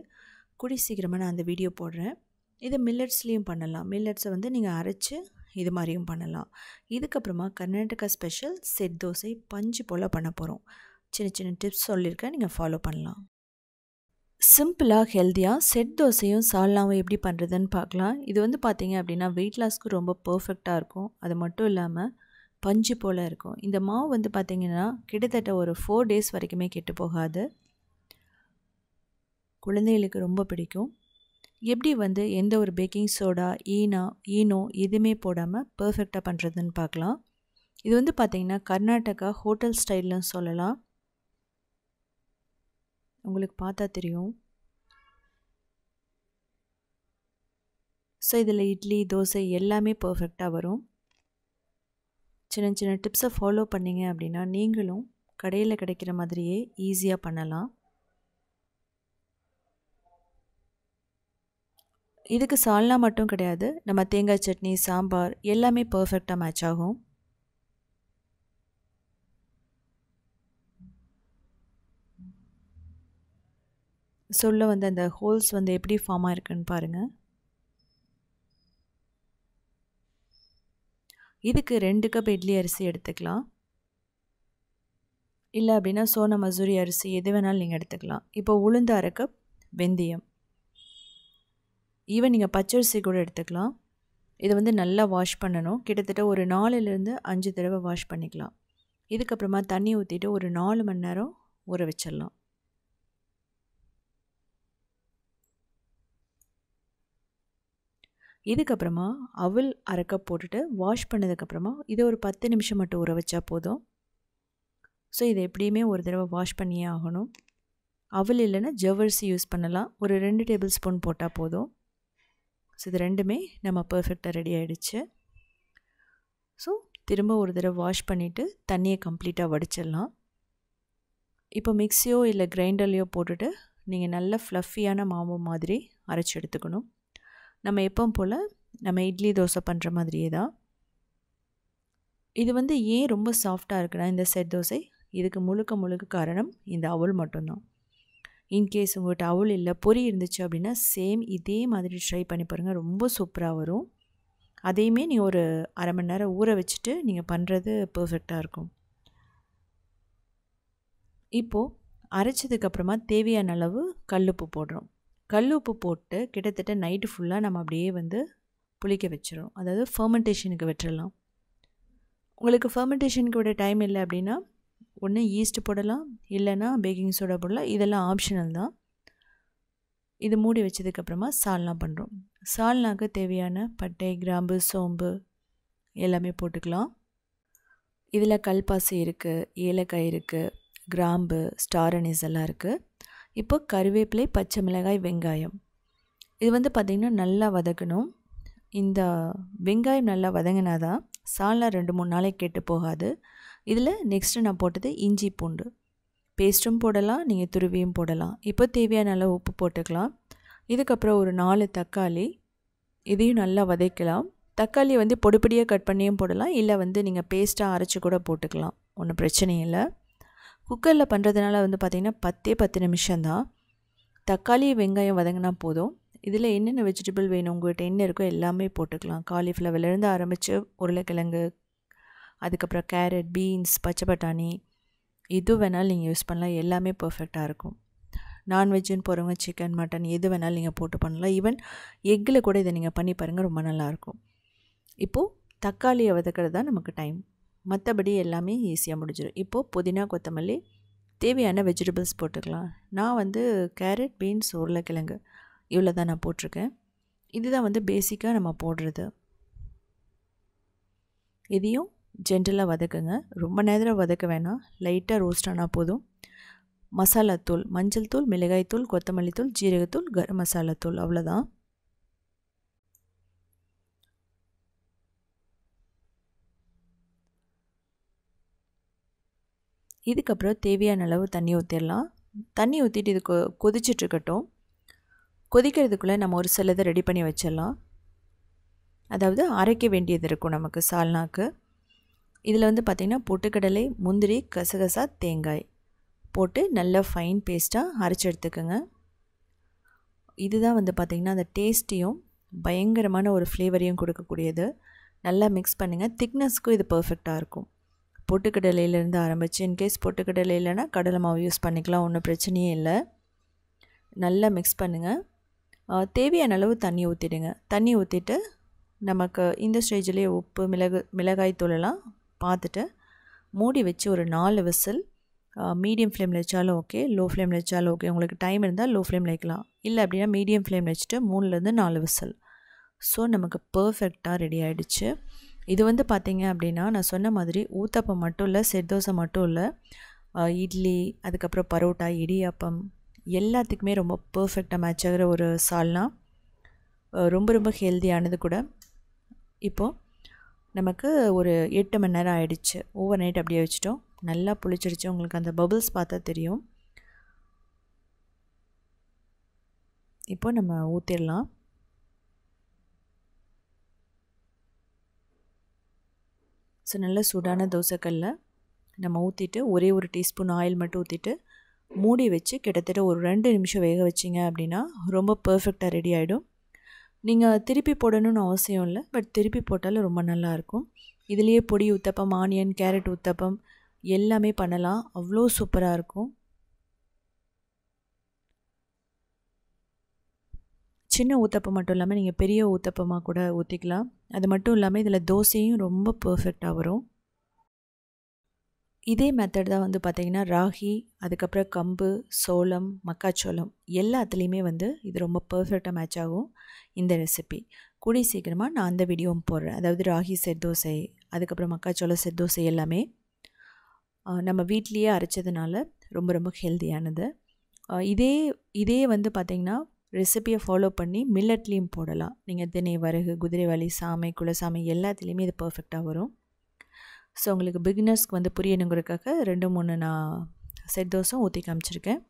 கூடி சீக்கிரமாக நான் அந்த வீடியோ போடுறேன். இதை மில்லட்ஸ்லேயும் பண்ணலாம். மில்லட்ஸை வந்து நீங்கள் அரைச்சி இது மாதிரியும் பண்ணலாம். இதுக்கப்புறமா கர்நாடகா ஸ்பெஷல் செட் தோசை பஞ்சு போல் பண்ண போகிறோம். சின்ன சின்ன டிப்ஸ் சொல்லியிருக்கேன், நீங்கள் ஃபாலோ பண்ணலாம். சிம்பிளாக ஹெல்த்தியாக செட் தோசையும் சால்னாவும் எப்படி பண்ணுறதுன்னு பார்க்கலாம். இது வந்து பார்த்திங்க அப்படின்னா வெயிட் லாஸ்க்கு ரொம்ப பர்ஃபெக்டாக இருக்கும். அது மட்டும் இல்லாமல் பஞ்சு போல் இருக்கும். இந்த மாவு வந்து பார்த்திங்கன்னா கிட்டத்தட்ட ஒரு 4 டேஸ் வரைக்குமே கெட்டு போகாது. குழந்தைகளுக்கு ரொம்ப பிடிக்கும். எப்படி வந்து எந்த ஒரு பேக்கிங் சோடா, ஈனோ எதுவுமே போடாமல் பர்ஃபெக்டாக பண்ணுறதுன்னு பார்க்கலாம். இது வந்து பார்த்திங்கன்னா கர்நாடகா ஹோட்டல் ஸ்டைல்னு சொல்லலாம். உங்களுக்கு பார்த்தா தெரியும். ஸோ இதில் இட்லி, தோசை எல்லாமே பர்ஃபெக்டாக வரும். சின்ன சின்ன டிப்ஸை ஃபாலோ பண்ணிங்க அப்படின்னா நீங்களும் கடையில் கிடைக்கிற மாதிரியே ஈஸியாக பண்ணலாம். இதுக்கு சால்னா மட்டும் கிடையாது, நம்ம தேங்காய் சட்னி, சாம்பார் எல்லாமே பர்ஃபெக்டாக மேட்ச் ஆகும். சொல்ல வந்து அந்த ஹோல்ஸ் வந்து எப்படி ஃபார்ம் ஆயிருக்குன்னு பாருங்கள். இதுக்கு 2 கப் இட்லி அரிசி எடுத்துக்கலாம். இல்லை அப்படின்னா சோனா மசூரி அரிசி எது வேணாலும் நீங்கள் எடுத்துக்கலாம். இப்போ உளுந்து 1/2 கப், வெந்தயம், ஈவன் நீங்கள் பச்சரிசி கூட எடுத்துக்கலாம். இதை வந்து நல்லா வாஷ் பண்ணணும். கிட்டத்தட்ட ஒரு 4லேருந்து 5 தடவை வாஷ் பண்ணிக்கலாம். இதுக்கப்புறமா தண்ணி ஊற்றிட்டு ஒரு 4 மணி நேரம் ஊற வச்சிடலாம். இதுக்கப்புறமா அவல் 1/2 கப் போட்டுட்டு வாஷ் பண்ணதுக்கப்புறமா இதை ஒரு 10 நிமிஷம் மட்டும் ஊற வச்சா போதும். ஸோ இதை எப்படியுமே ஒரு தடவை வாஷ் பண்ணியே ஆகணும். அவல் இல்லைன்னா ஜவ்வரிசி யூஸ் பண்ணலாம். ஒரு 2 டேபிள் ஸ்பூன் போட்டால் போதும். ஸோ இது ரெண்டுமே நம்ம பர்ஃபெக்டாக ரெடி ஆகிடுச்சு. ஸோ திரும்ப ஒரு தடவை வாஷ் பண்ணிவிட்டு தண்ணியை கம்ப்ளீட்டாக வடிச்சிடலாம். இப்போ மிக்ஸியோ இல்லை கிரைண்டர்லையோ போட்டுட்டு நீங்கள் நல்ல ஃப்ளஃபியான மாவு மாதிரி அரைச்சி எடுத்துக்கணும். நம்ம எப்பவும் போல் நம்ம இட்லி தோசை பண்ணுற மாதிரியே தான். இது வந்து ஏன் ரொம்ப சாஃப்டாக இருக்குன்னா இந்த செட் தோசை, இதுக்கு முழுக்க காரணம் இந்த அவல் மட்டும்தான். இன்கேஸ் உங்கள்கிட்ட அவுள் இல்லை பொரி இருந்துச்சு அப்படின்னா சேம் இதே மாதிரி ட்ரை பண்ணி பாருங்கள், ரொம்ப சூப்பராக வரும். அதையுமே நீங்கள் ஒரு அரை மணி நேரம் ஊற வச்சுட்டு நீங்கள் பண்ணுறது பர்ஃபெக்டாக இருக்கும். இப்போது அரைச்சதுக்கப்புறமா தேவையான அளவு கல்லுப்பு போடுறோம். கல்லுப்பு போட்டு கிட்டத்தட்ட நைட்டு ஃபுல்லாக நம்ம அப்படியே வந்து புளிக்க வச்சிடும். அதாவது ஃபர்மெண்டேஷனுக்கு விட்டுறலாம். உங்களுக்கு ஃபர்மெண்டேஷனுக்கு விட டைம் இல்லை அப்படின்னா ஒன்று ஈஸ்ட் போடலாம், இல்லைன்னா பேக்கிங் சோடா போடலாம். இதெல்லாம் ஆப்ஷனல் தான். இது மூடி வச்சதுக்கப்புறமா சால்னா பண்ணுறோம். சால்னாக்கு தேவையான பட்டை, கிராம்பு, சோம்பு எல்லாமே போட்டுக்கலாம். இதில் கல்பாசி இருக்குது, ஏலக்காய் இருக்குது, கிராம்பு, ஸ்டார் அனீஸ் எல்லாம் இருக்குது. இப்போ கருவேப்பிலை, பச்சை மிளகாய், வெங்காயம் இது வந்து பார்த்திங்கன்னா நல்லா வதக்கணும். இந்த வெங்காயம் நல்லா வதங்கினா தான் சால்னா 2-3 நாளைக்கு கெட்டு போகாது. இதில் நெக்ஸ்ட்டு நான் போட்டது இஞ்சி பூண்டு பேஸ்ட்டும் போடலாம், நீங்கள் துருவியும் போடலாம். இப்போ தேவையான அளவு உப்பு போட்டுக்கலாம். இதுக்கப்புறம் ஒரு 4 தக்காளி, இதையும் நல்லா வதக்கலாம். தக்காளியை வந்து பொடிப்பொடியாக கட் பண்ணியும் போடலாம், இல்லை வந்து நீங்கள் பேஸ்ட்டாக அரைச்சி கூட போட்டுக்கலாம், ஒன்றும் பிரச்சனை இல்லை. குக்கரில் பண்ணுறதுனால வந்து பார்த்திங்கன்னா 10 நிமிஷம்தான். தக்காளி வெங்காயம் வதங்கினா போதும். இதில் என்னென்ன வெஜிடபிள் வேணும் உங்கள்கிட்ட என்ன இருக்கோ எல்லாமே போட்டுக்கலாம். காலிஃப்ளவர்லேருந்து ஆரம்பித்து உருளைக்கிழங்கு, அதுக்கப்புறம் கேரட், பீன்ஸ், பச்சை பட்டாணி எது வேணாலும் நீங்கள் யூஸ் பண்ணலாம். எல்லாமே பர்ஃபெக்டாக இருக்கும். நான்வெஜ்ஜுன்னு போகிறவங்க சிக்கன், மட்டன் எது வேணாலும் நீங்கள் போட்டு பண்ணலாம். ஈவன் எக்கில் கூட இதை நீங்கள் பண்ணி பாருங்கள், ரொம்ப நல்லாயிருக்கும். இப்போது தக்காளியை வதக்கிறது தான் நமக்கு டைம், மற்றபடி எல்லாமே ஈஸியாக முடிஞ்சிடும். இப்போது புதினா, கொத்தமல்லி, தேவையான வெஜிடபிள்ஸ் போட்டுக்கலாம். நான் வந்து கேரட், பீன்ஸ், உருளைக்கிழங்கு இவ்வளோ தான் நான் போட்டிருக்கேன். இதுதான் வந்து பேசிக்காக நம்ம போடுறது. இதையும் ஜென்டலாக வதக்குங்க, ரொம்ப நேரம் வதக்க வேணாம், லைட்டாக ரோஸ்ட் ஆனால் போதும். மசாலாத்தூள், மஞ்சள் தூள், மிளகாய் தூள், கொத்தமல்லி தூள், ஜீரகத்தூள், கரம் மசாலாத்தூள் அவ்வளோதான். இதுக்கப்புறம் தேவையான அளவு தண்ணி ஊற்றிடலாம். தண்ணி ஊற்றிட்டு இது கொதிச்சிட்ருக்கட்டும். கொதிக்கிறதுக்குள்ளே நம்ம ஒரு சிலதை ரெடி பண்ணி வச்சிடலாம். அதாவது அரைக்க வேண்டியது இருக்கும் நமக்கு சால்னாக்கு. இதில் வந்து பார்த்திங்கன்னா பொட்டுக்கடலை, முந்திரி, கசகசா, தேங்காய் போட்டு நல்லா ஃபைன் பேஸ்ட்டாக அரைச்சி எடுத்துக்கோங்க. இதுதான் வந்து பார்த்திங்கன்னா அந்த டேஸ்ட்டையும் பயங்கரமான ஒரு ஃப்ளேவரையும் கொடுக்கக்கூடியது. நல்லா மிக்ஸ் பண்ணுங்கள். திக்னஸ்க்கும் இது பர்ஃபெக்டாக இருக்கும். பொட்டுக்கடலையிலேருந்து ஆரம்பித்து, இன்கேஸ் பொட்டுக்கடலை இல்லைன்னா கடலை மாவு யூஸ் பண்ணிக்கலாம், ஒன்றும் பிரச்சனையே இல்லை. நல்லா மிக்ஸ் பண்ணுங்கள். தேவையான அளவு தண்ணி ஊற்றிடுங்க. தண்ணி ஊற்றிட்டு நமக்கு இந்த ஸ்டேஜ்லேயே உப்பு, மிளகாய் தூளெல்லாம் பார்த்துட்டு மூடி வச்சு ஒரு 4 விசில், மீடியம் ஃப்ளேமில் வச்சாலும் ஓகே, லோ ஃப்ளேமில் வச்சாலும் ஓகே. உங்களுக்கு டைம் இருந்தால் லோ ஃப்ளேமில் வைக்கலாம், இல்லை அப்படின்னா மீடியம் ஃப்ளேமில் வச்சுட்டு 3லேருந்து 4 விசில். ஸோ நமக்கு பர்ஃபெக்டாக ரெடி ஆகிடுச்சு. இது வந்து பார்த்திங்க அப்படின்னா நான் சொன்ன மாதிரி ஊத்தப்பம் மட்டும் இல்லை, செட் தோசை மட்டும் இல்லை, இட்லி, அதுக்கப்புறம் பரோட்டா, இடியாப்பம் எல்லாத்துக்குமே ரொம்ப பர்ஃபெக்டாக மேட்ச் ஆகிற ஒரு சால்னா. ரொம்ப ரொம்ப ஹெல்தியானது கூட. இப்போது நமக்கு ஒரு 8 மணி நேரம் ஆகிடுச்சு. ஓவர் நைட் அப்படியே வச்சுட்டோம். நல்லா புளிச்சிடுச்சு. உங்களுக்கு அந்த பபிள்ஸ் பார்த்தா தெரியும். இப்போ நம்ம ஊற்றிடலாம். ஸோ நல்ல சூடான தோசைக்கல்ல நம்ம ஊற்றிட்டு ஒரே ஒரு டீஸ்பூன் ஆயில் மட்டும் ஊற்றிட்டு மூடி வச்சு கிட்டத்தட்ட ஒரு 2 நிமிஷம் வேக வச்சிங்க அப்படின்னா ரொம்ப பர்ஃபெக்டாக ரெடி ஆகிடும். நீங்கள் திருப்பி போடணும்னு அவசியம் இல்லை, பட் திருப்பி போட்டாலும் ரொம்ப நல்லாயிருக்கும். இதுலேயே பொடி ஊத்தப்பம், ஆனியன், கேரட் ஊத்தப்பம் எல்லாமே பண்ணலாம், அவ்வளோ சூப்பராக இருக்கும். சின்ன ஊத்தப்பம் மட்டும் இல்லாமல் நீங்கள் பெரிய ஊத்தப்பமாக கூட ஊற்றிக்கலாம். அது மட்டும் இல்லாமல் இதில் தோசையும் ரொம்ப பர்ஃபெக்டாக வரும். இதே மெத்தட் தான் வந்து பார்த்திங்கன்னா ராகி, அதுக்கப்புறம் கம்பு, சோளம், மக்காச்சோளம் எல்லாத்துலேயுமே வந்து இது ரொம்ப பர்ஃபெக்டாக மேட்ச் ஆகும் இந்த ரெசிபி. கூடி சீக்கிரமாக நான் அந்த வீடியோவும் போடுறேன். அதாவது ராகி செட் தோசை, அதுக்கப்புறம் மக்காச்சோளம் செட் தோசை எல்லாமே நம்ம வீட்லேயே அரைச்சதுனால ரொம்ப ரொம்ப ஹெல்தியானது. இதே வந்து பார்த்திங்கன்னா ரெசிபியை ஃபாலோ பண்ணி மில்லட்லேயும் போடலாம். நீங்கள் தினை, வரகு, குதிரைவாலி, சாமை, குலசாமை எல்லாத்துலேயுமே இது பர்ஃபெக்டாக வரும். ஸோ உங்களுக்கு பிகினர்ஸ்க்கு வந்து புரியணுங்கிறதுக்காக 2-3 நான் செட் தோசை ஊற்றி காமிச்சிருக்கேன்.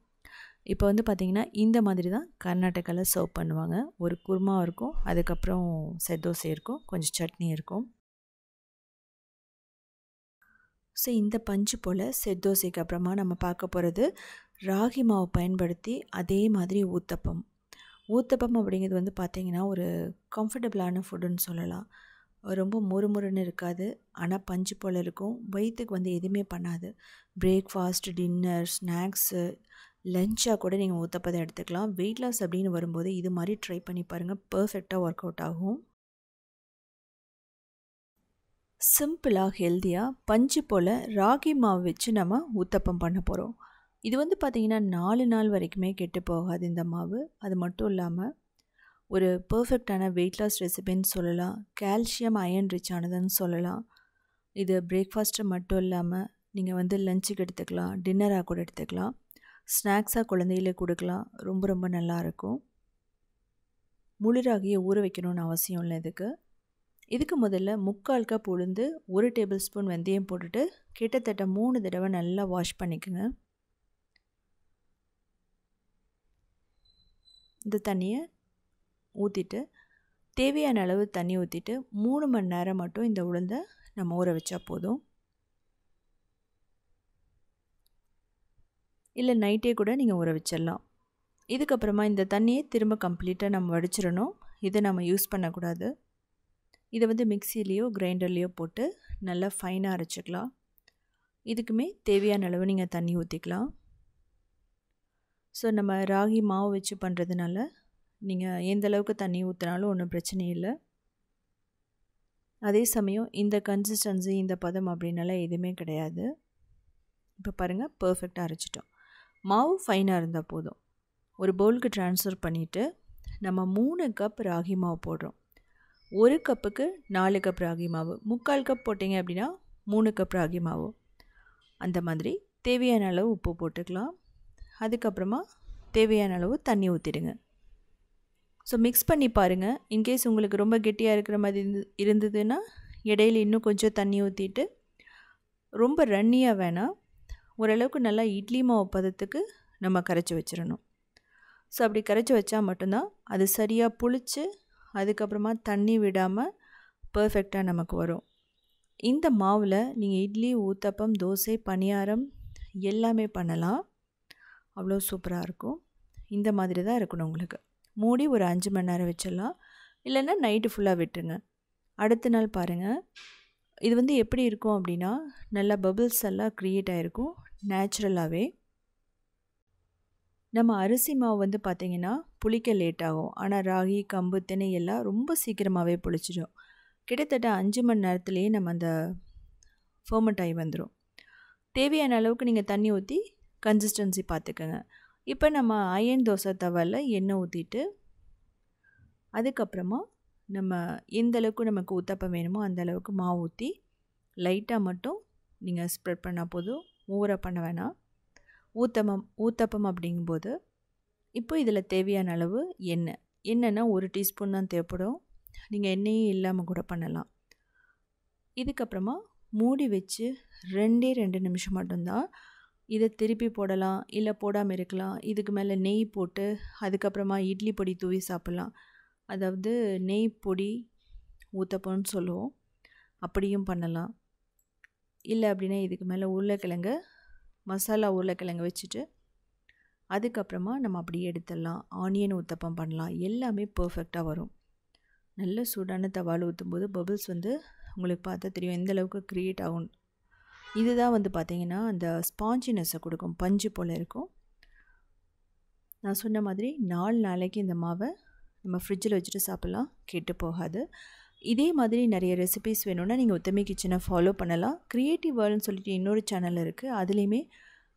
இப்போ வந்து பார்த்திங்கன்னா இந்த மாதிரி தான் கர்நாடகாவில் சர்வ் பண்ணுவாங்க. ஒரு குருமா இருக்கும், அதுக்கப்புறம் செட் தோசை இருக்கும், கொஞ்சம் சட்னி இருக்கும். ஸோ இந்த பஞ்சு போல் செட் தோசைக்கு அப்புறமா நம்ம பார்க்க போகிறது ராகி மாவு பயன்படுத்தி அதே மாதிரி ஊத்தப்பம். ஊத்தப்பம் அப்படிங்கிறது வந்து பார்த்திங்கன்னா ஒரு கம்ஃபர்டபுளான ஃபுட்டுன்னு சொல்லலாம். ரொம்ப மொறுமொறுன்னு இருக்காது, ஆனால் பஞ்சு போல் இருக்கும். வயிற்றுக்கு வந்து எதுவுமே பண்ணாது. பிரேக்ஃபாஸ்ட், டின்னர், ஸ்நாக்ஸு, லஞ்சாக கூட நீங்கள் ஊத்தப்பதை எடுத்துக்கலாம். வெயிட் லாஸ் அப்படின்னு வரும்போது இது மாதிரி ட்ரை பண்ணி பாருங்கள், பர்ஃபெக்டாக ஒர்க் அவுட் ஆகும். சிம்பிளாக ஹெல்த்தியாக பஞ்சு போல் ராகி மாவு வச்சு நம்ம ஊத்தப்பம் பண்ண போகிறோம். இது வந்து பார்த்திங்கன்னா 4 நாள் வரைக்குமே கெட்டு போகாது இந்த மாவு. அது மட்டும் இல்லாமல் ஒரு பர்ஃபெக்டான வெயிட் லாஸ் ரெசிபின்னு சொல்லலாம். கால்சியம், அயன் ரிச் ஆனதுன்னு சொல்லலாம். இது பிரேக்ஃபாஸ்ட்டு மட்டும் இல்லாமல் நீங்கள் வந்து லஞ்சுக்கு எடுத்துக்கலாம், டின்னராக கூட எடுத்துக்கலாம், ஸ்நாக்ஸாக குழந்தைகளுக்கு கொடுக்கலாம். ரொம்ப ரொம்ப நல்லாயிருக்கும். முழு ராகியை ஊற வைக்கணும்னு அவசியம் இல்லை. இதுக்கு முதல்ல 3/4 கப் உளுந்து, 1 டேபிள் ஸ்பூன் வெந்தயம் போட்டுட்டு கிட்டத்தட்ட 3 தடவை நல்லா வாஷ் பண்ணிக்கோங்க. இந்த தண்ணியை ஊற்றிட்டு தேவையான அளவு தண்ணி ஊற்றிட்டு 3 மணி நேரம் மட்டும் இந்த உளுந்தை நம்ம ஊற வச்சா போதும். இல்லை நைட்டே கூட நீங்கள் ஊற வச்சிடலாம். இதுக்கப்புறமா இந்த தண்ணியை திரும்ப கம்ப்ளீட்டாக நம்ம வடிச்சிடணும். இதை நம்ம யூஸ் பண்ணக்கூடாது. இதை வந்து மிக்சிலேயோ கிரைண்டர்லேயோ போட்டு நல்லா ஃபைனாக அரைச்சிக்கலாம். இதுக்குமே தேவையான அளவு நீங்கள் தண்ணி ஊற்றிக்கலாம். ஸோ நம்ம ராகி மாவு வச்சு பண்ணுறதுனால நீங்கள் எந்த அளவுக்கு தண்ணி ஊற்றினாலும் ஒன்றும் பிரச்சனை இல்லை. அதே சமயம் இந்த கன்சிஸ்டன்சி, இந்த பதம் அப்படின்னால எதுவுமே கிடையாது. இப்போ பாருங்கள், பர்ஃபெக்டாக அரைச்சிட்டோம். மாவு ஃபைனாக இருந்தால் போதும். ஒரு பவுலுக்கு ட்ரான்ஸ்ஃபர் பண்ணிவிட்டு நம்ம 3 கப் ராகி மாவு போடுறோம். 1 கப்புக்கு 4 கப் ராகி மாவு, 3/4 கப் போட்டிங்க அப்படின்னா 3 கப் ராகி மாவு. அந்த மாதிரி தேவையான அளவு உப்பு போட்டுக்கலாம். அதுக்கப்புறமா தேவையான அளவு தண்ணி ஊற்றிடுங்க. ஸோ மிக்ஸ் பண்ணி பாருங்கள். இன்கேஸ் உங்களுக்கு ரொம்ப கெட்டியாக இருக்கிற மாதிரி இருந்ததுன்னா இடையில இன்னும் கொஞ்சம் தண்ணி ஊற்றிட்டு, ரொம்ப ரன்னியாக வேணாம், ஓரளவுக்கு நல்லா இட்லி மாவு பதத்துக்கு நம்ம கரைச்சி வச்சிடணும். ஸோ அப்படி கரைச்சி வச்சா மட்டும்தான் அது சரியாக புளிச்சு அதுக்கப்புறமா தண்ணி விடாமல் பர்ஃபெக்டாக நமக்கு வரும். இந்த மாவில் நீங்கள் இட்லி, ஊத்தப்பம், தோசை, பணியாரம் எல்லாமே பண்ணலாம். அவ்வளோ சூப்பராக இருக்கும். இந்த மாதிரி தான் இருக்கணும் உங்களுக்கு. மூடி ஒரு 5 மணி நேரம் வச்சிடலாம். இல்லைன்னா நைட்டு ஃபுல்லாக விட்டுருங்க. அடுத்த நாள் பாருங்கள், இது வந்து எப்படி இருக்கும் அப்படின்னா நல்லா பபிள்ஸ் எல்லாம் க்ரியேட் ஆகிருக்கும் நேச்சுரலாகவே. நம்ம அரிசி மாவு வந்து பார்த்திங்கன்னா புளிக்க லேட் ஆகும். ஆனால் ராகி, கம்பு, திணை எல்லாம் ரொம்ப சீக்கிரமாகவே புளிச்சிடும். கிட்டத்தட்ட 5 மணி நேரத்துலேயே நம்ம அந்த ஃபர்மெண்ட் ஆகி வந்துடும். தேவையான அளவுக்கு நீங்கள் தண்ணி ஊற்றி கன்சிஸ்டன்சி பார்த்துக்கோங்க. இப்போ நம்ம அயன் தோசை தவாவில் எண்ணெய் ஊற்றிட்டு அதுக்கப்புறமா நம்ம எந்த அளவுக்கு நமக்கு ஊத்தப்பம் வேணுமோ அந்த அளவுக்கு மாவு ஊற்றி லைட்டாக மட்டும் நீங்கள் ஸ்ப்ரெட் பண்ணால் போதும். ஓவராக பண்ண வேணாம். ஊத்தப்பம் அப்படிங்கும்போது இப்போ இதில் தேவையான அளவு எண்ணெய்னா 1 டீஸ்பூன் தான் தேவைப்படும். நீங்கள் எண்ணெயே இல்லாமல் கூட பண்ணலாம். இதுக்கப்புறமா மூடி வச்சு 2 நிமிஷம் மட்டும்தான். இதை திருப்பி போடலாம், இல்லை போடாமல் இருக்கலாம். இதுக்கு மேலே நெய் போட்டு அதுக்கப்புறமா இட்லி பொடி தூவி சாப்பிட்லாம். அதாவது நெய் பொடி ஊத்தப்பம்னு சொல்லுவோம், அப்படியும் பண்ணலாம். இல்லை அப்படின்னா இதுக்கு மேலே உருளைக்கிழங்கு, மசாலா உருளைக்கிழங்கு வச்சுட்டு அதுக்கப்புறமா நம்ம அப்படியே எடுத்துடலாம். ஆனியன் ஊத்தப்பம் பண்ணலாம். எல்லாமே பர்ஃபெக்டாக வரும். நல்ல சூடான தவால் ஊற்றும்போது பபிள்ஸ் வந்து உங்களுக்கு பார்த்தா தெரியும் எந்த அளவுக்கு க்ரியேட் ஆகும். இதுதான் வந்து பார்த்திங்கன்னா அந்த ஸ்பாஞ்சினஸை கொடுக்கும், பஞ்சு போல் இருக்கும். நான் சொன்ன மாதிரி 4 நாளைக்கு இந்த மாவை நம்ம ஃப்ரிட்ஜில் வச்சுட்டு சாப்பிட்லாம், கெட்டு போகாது. இதே மாதிரி நிறைய ரெசிபீஸ் வேணும்னா நீங்கள் உத்தமி கிச்சனை ஃபாலோ பண்ணலாம். க்ரியேட்டிவ் வேர்ல்டுன்னு சொல்லிட்டு இன்னொரு சேனல் இருக்குது. அதுலேயுமே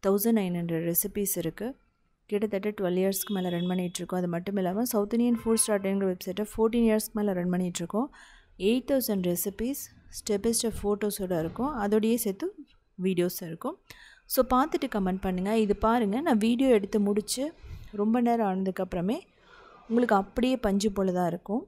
1900 ரெசிபீஸ் இருக்குது. கிட்டத்தட்ட 12 இயர்ஸ்க்கு மேலே ரன் பண்ணிகிட்ருக்கோம். அது மட்டும் இல்லாமல் சவுத் இண்டியன் ஃபுட்.inங்கிற வெப்சைட்டை 14 இயர்ஸ்க்கு மேலே ரன் பண்ணிகிட்ருக்கோம். 8000 ரெசிபீஸ் ஸ்டெப் பை ஸ்டெப் ஃபோட்டோஸோடு இருக்கும். அதோடையே சேர்த்து வீடியோஸ் இருக்கும். ஸோ பார்த்துட்டு கமெண்ட் பண்ணுங்கள். இது பாருங்கள், நான் வீடியோ எடுத்து முடித்து ரொம்ப நேரம் ஆனதுக்கப்புறமே உங்களுக்கு அப்படியே பஞ்சு போல் தான் இருக்கும்.